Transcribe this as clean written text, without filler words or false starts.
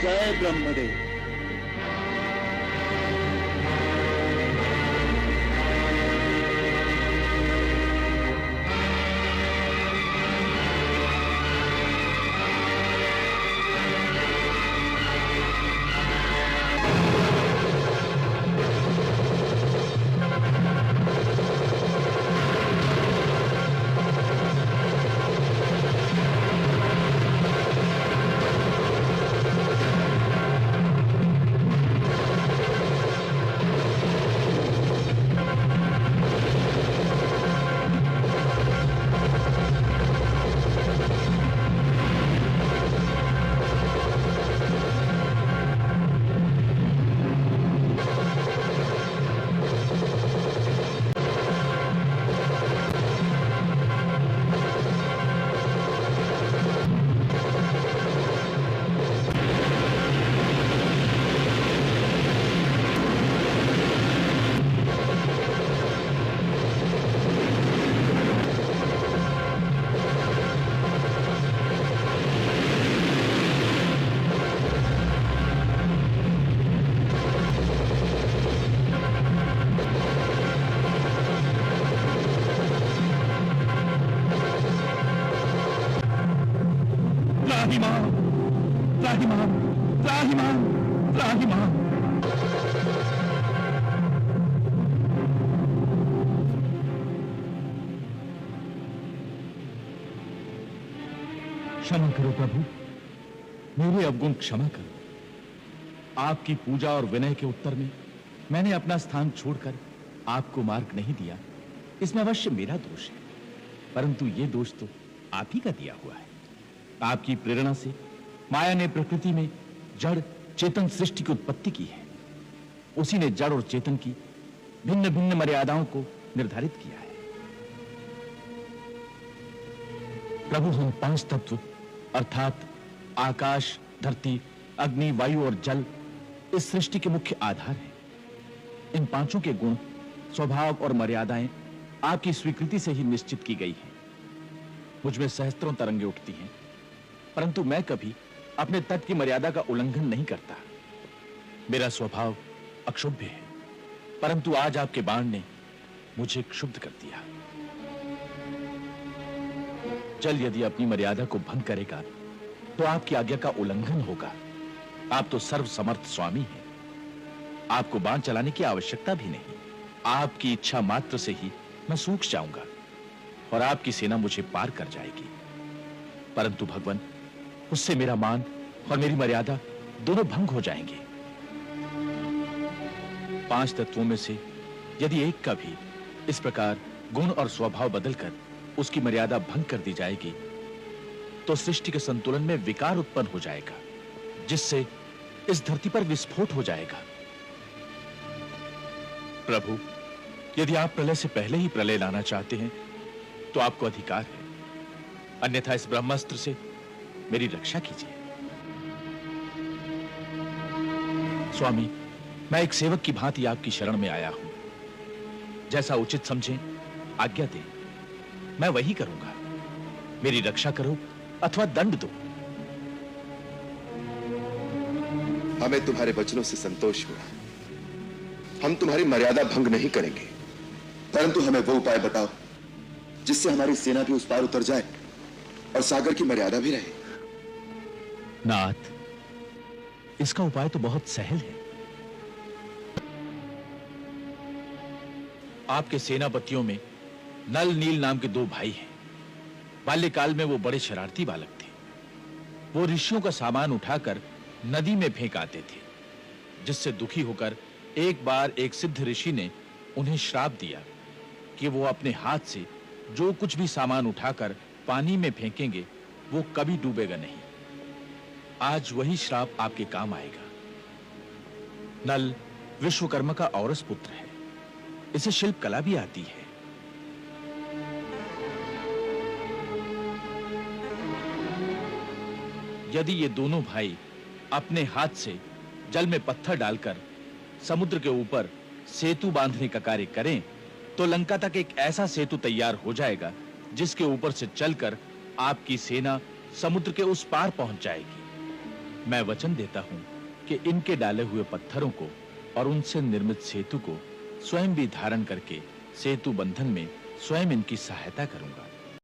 जय ब्रह्मदेव। क्षमा करो प्रभु, मेरे अवगुण क्षमा करो। आपकी पूजा और विनय के उत्तर में मैंने अपना स्थान छोड़कर आपको मार्ग नहीं दिया, इसमें अवश्य मेरा दोष है, परंतु ये दोष तो आप ही का दिया हुआ है। आपकी प्रेरणा से माया ने प्रकृति में जड़ चेतन सृष्टि की उत्पत्ति की है। उसी ने जड़ और चेतन की भिन्न भिन्न मर्यादाओं को निर्धारित किया है। प्रभु, हम पांच तत्व अर्थात आकाश, धरती, अग्नि, वायु और जल इस सृष्टि के मुख्य आधार हैं। इन पांचों के गुण, स्वभाव और मर्यादाएं आपकी स्वीकृति से ही निश्चित की गई हैं। मुझ में सहस्त्रों तरंगे उठती हैं, परंतु मैं कभी अपने तत्व की मर्यादा का उल्लंघन नहीं करता। मेरा स्वभाव अक्षुब्ध है, परंतु आज आपके बाण ने मुझे क्षुब्ध कर दिया। जल यदि अपनी मर्यादा को भंग करेगा तो आपकी आज्ञा का उल्लंघन होगा। आप तो सर्वसमर्थ स्वामी हैं, आपको बाण चलाने की आवश्यकता भी नहीं। आपकी इच्छा मात्र से ही मैं सूख जाऊंगा और आपकी सेना मुझे पार कर जाएगी। परंतु भगवान, उससे मेरा मान और मेरी मर्यादा दोनों भंग हो जाएंगे। पांच तत्वों में से यदि एक का भी इस प्रकार गुण और स्वभाव बदलकर उसकी मर्यादा भंग कर दी जाएगी तो सृष्टि के संतुलन में विकार उत्पन्न हो जाएगा, जिससे इस धरती पर विस्फोट हो जाएगा। प्रभु, यदि आप प्रलय से पहले ही प्रलय लाना चाहते हैं तो आपको अधिकार है, अन्यथा इस ब्रह्मास्त्र से मेरी रक्षा कीजिए। स्वामी, मैं एक सेवक की भांति आपकी शरण में आया हूं। जैसा उचित समझें आज्ञा दें, मैं वही करूंगा। मेरी रक्षा करो अथवा दंड दो। हमें तुम्हारे वचनों से संतोष हुआ। हम तुम्हारी मर्यादा भंग नहीं करेंगे, परंतु हमें वो उपाय बताओ जिससे हमारी सेना भी उस पार उतर जाए और सागर की मर्यादा भी रहे। नाथ, इसका उपाय तो बहुत सहल है। आपके सेनापतियों में नल नील नाम के दो भाई हैं। बाल्यकाल में वो बड़े शरारती बालक थे। वो ऋषियों का सामान उठाकर नदी में फेंक आते थे, जिससे दुखी होकर एक बार एक सिद्ध ऋषि ने उन्हें श्राप दिया कि वो अपने हाथ से जो कुछ भी सामान उठाकर पानी में फेंकेंगे वो कभी डूबेगा नहीं। आज वही श्राप आपके काम आएगा। नल विश्वकर्मा का औरस पुत्र है, इसे शिल्प कला भी आती है। यदि ये दोनों भाई अपने हाथ से जल में पत्थर डालकर समुद्र के ऊपर सेतु बांधने का कार्य करें तो लंका तक एक ऐसा सेतु तैयार हो जाएगा जिसके ऊपर से चलकर आपकी सेना समुद्र के उस पार पहुंच जाएगी। मैं वचन देता हूं कि इनके डाले हुए पत्थरों को और उनसे निर्मित सेतु को स्वयं भी धारण करके सेतु बंधन में स्वयं इनकी सहायता करूंगा।